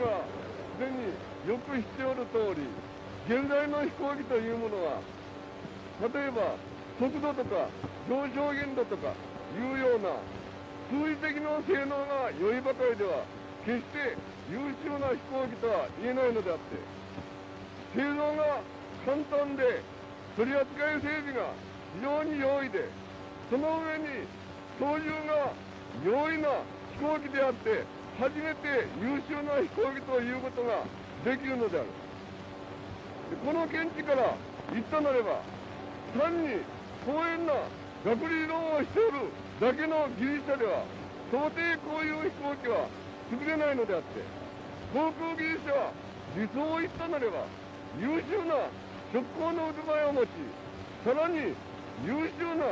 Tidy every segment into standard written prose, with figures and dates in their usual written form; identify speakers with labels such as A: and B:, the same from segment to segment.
A: はすでによく知っておる通り、現在の飛行機というものは、例えば速度とか上昇限度とかいうような数字的な性能が良いばかりでは決して優秀な飛行機とは言えないのであって、製造が簡単で取扱い整備が非常に容易で、その上に操縦が容易な飛行機であって初めて優秀な飛行機ということができるのである。この見地から言ったなれば、単に公園な学理論をしておるだけの技術者では到底こういう飛行機は作れないのであって、航空技術者は理想を言ったなれば優秀な直行の腕前を持ち、さらに優秀な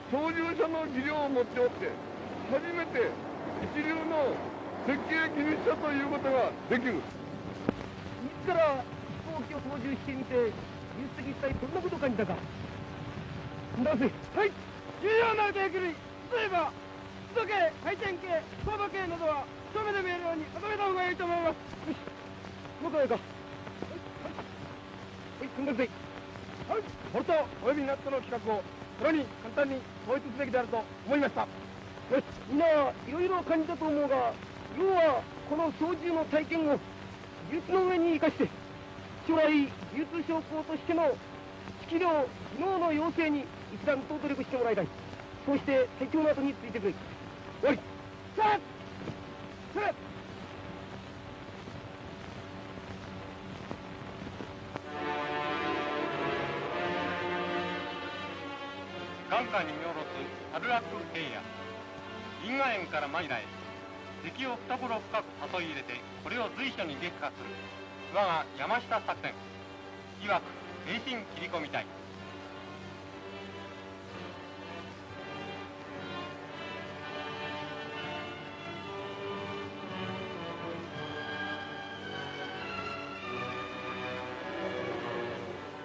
A: 操縦者の技量を持っておって、初めて一流の設計技術者ということができる。
B: 自ら飛行機を操縦してみて、技術的一体どんなことを感じたか。だぜ。はい。重要な腕切り、例えば湿度計、回転計、高度計などは一目で見えるようにまとめた方がいいと思います。よし、もうかいか。はい、組んだぜ。はい、ボルトおよびナットの規格をさらに簡単に統一すべきであると思いました。よし、みんないろいろ感じたと思うが、要はこの操縦の体験を技術の上に生かして、将来技術将校としての指揮量、技能の養成に一段と努力してもらいたい。そうして最強の後についてくれ。おい、さあ、それ。
C: 眼下に見下ろす春楽平野、因果園からマニラへ敵を懐深く誘い入れて、これを随所に撃破する我が山下作戦、いわく平身切り込み隊。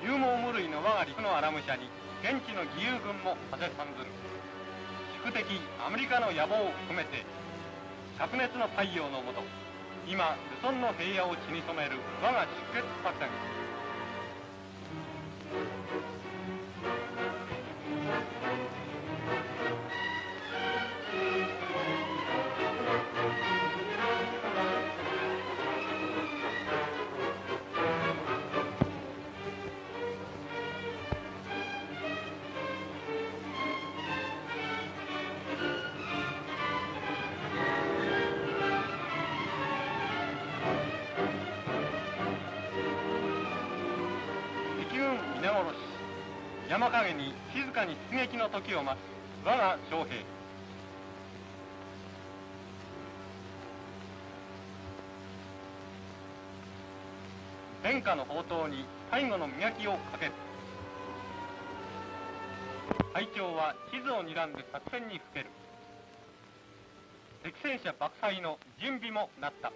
C: 勇猛無類の我が陸のアラム社に現地の義勇軍も馳せ参ずる。宿敵アメリカの野望を含めて灼熱の太陽の下、今ルソンの平野を血に染める我が出血作戦。皆殺し、山陰に静かに出撃の時を待つ我が将兵。天下の宝刀に最後の磨きをかける。隊長は地図を睨んで作戦にふける。敵戦車爆砕の準備もなった。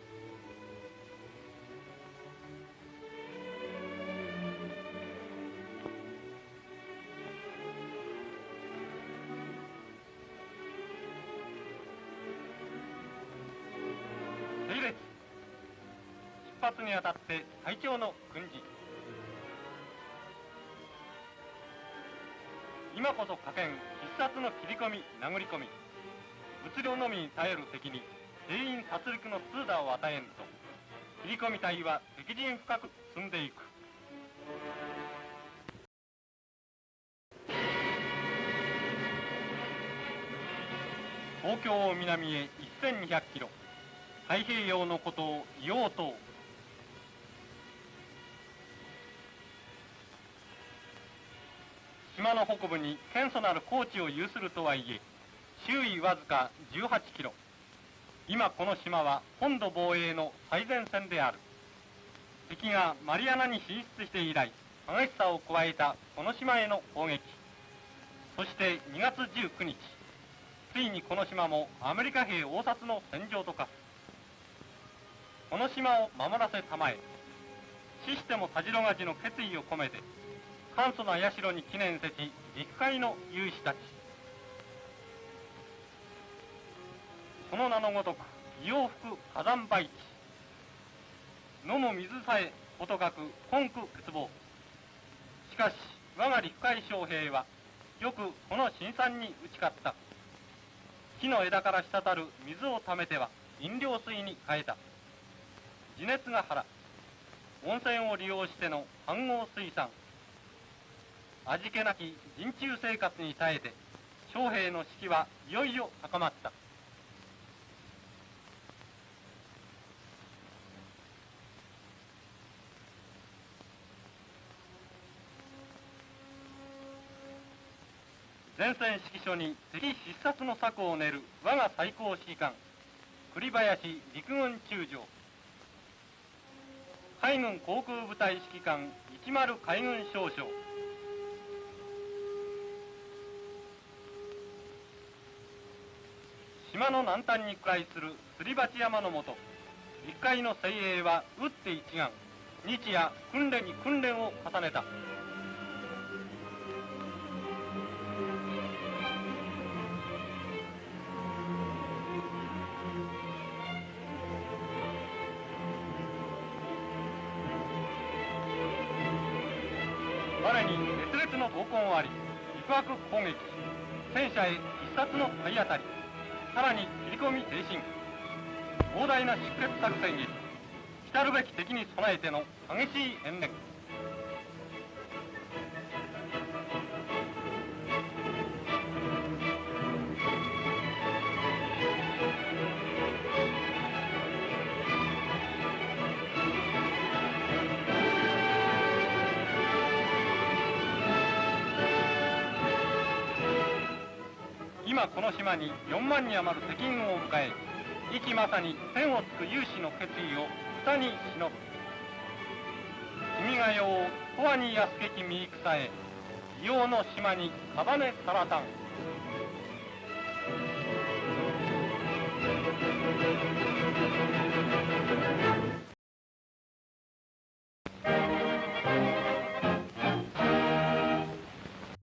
C: 出発にあたって隊長の訓示。今こそ可見必殺の切り込み殴り込み、物量のみに耐える敵に全員殺戮の痛打を与えんと、切り込み隊は敵陣深く進んでいく。東京を南へ1200キロ、太平洋のことを硫黄島。島の北部に堅固なる高地を有するとはいえ、周囲わずか18キロ。今この島は本土防衛の最前線である。敵がマリアナに進出して以来、激しさを加えたこの島への攻撃。そして2月19日、ついにこの島もアメリカ兵応殺の戦場と化す。この島を守らせたまえ、死してもたじろがじの決意を込めて簡素な社に記念せし陸海の勇士たち、その名のごとく異様吹く火山灰地、飲む水さえことかく根苦欠乏。しかし我が陸海将兵はよくこの辛酸に打ち勝った。木の枝から滴る水をためては飲料水に変えた。地熱ヶ原、温泉を利用しての飯合水産、味気なき人中生活に耐えて将兵の士気はいよいよ高まった。前線指揮所に敵必殺の策を練る我が最高指揮官栗林陸軍中将、海軍航空部隊指揮官一丸海軍少将、島の南端に位するすり鉢山のもと、陸海の精鋭は打って一丸、日夜訓練に訓練を重ねた。我に熱烈の闘魂あり、陸迫攻撃、戦車へ必殺の体当たり、さらに切り込み挺進、膨大な出血作戦へ来るべき敵に備えての激しい演練。今この島に4万に余る敵軍を迎え、生きまさに天をつく勇士の決意を歌に忍ぶ。君が代を永遠に安けき見戦へ、異様の島に束ねさらたん。